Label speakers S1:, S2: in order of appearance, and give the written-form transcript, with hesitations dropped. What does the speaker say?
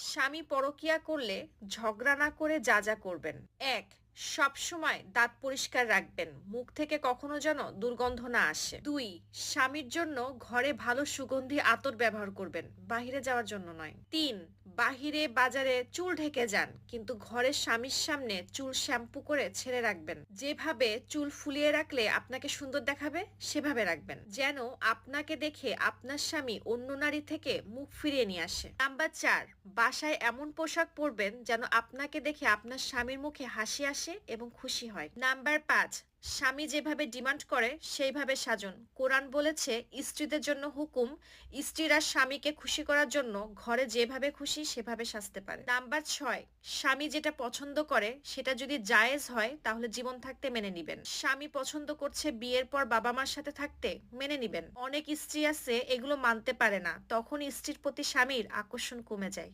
S1: স্বামী পরকীয়া করলে ঝগড়া না করে যা যা করবেন: ১. সবসময় দাঁত পরিষ্কার রাখবেন, মুখ থেকে কখনো যেন দুর্গন্ধ না আসে। ২. স্বামীর জন্য ঘরে ভালো সুগন্ধি আতর ব্যবহার করবেন, বাইরে যাওয়ার জন্য নয়। ৩. বাহিরে বাজারে চুল ঢেকে যান, কিন্তু ঘরে স্বামীর সামনে চুল শ্যাম্পু করে ছেড়ে রাখবেন। যেভাবে চুল ফুলিয়ে রাখলে আপনাকে সুন্দর দেখাবে সেভাবে রাখবেন, যেন আপনাকে দেখে আপনার স্বামী অন্য নারী থেকে মুখ ফিরিয়ে নিয়ে আসে। নাম্বার ৪. বাসায় এমন পোশাক পরবেন যেন আপনাকে দেখে আপনার স্বামীর মুখে হাসি আসে এবং খুশি হয়। নাম্বার ৫. স্বামী যেভাবে ডিমান্ড করে সেইভাবে সাজুন। কোরআন বলেছে, স্ত্রীদের জন্য হুকুম, স্ত্রীরা স্বামীকে খুশি করার জন্য ঘরে যেভাবে খুশি সেভাবে সাজতে পারে। নাম্বার ৬. স্বামী যেটা পছন্দ করে সেটা যদি জায়েজ হয় তাহলে জীবন থাকতে মেনে নিবেন। স্বামী পছন্দ করছে বিয়ের পর বাবা মার সাথে থাকতে, মেনে নিবেন। অনেক স্ত্রী আছে এগুলো মানতে পারে না, তখন স্ত্রীর প্রতি স্বামীর আকর্ষণ কমে যায়।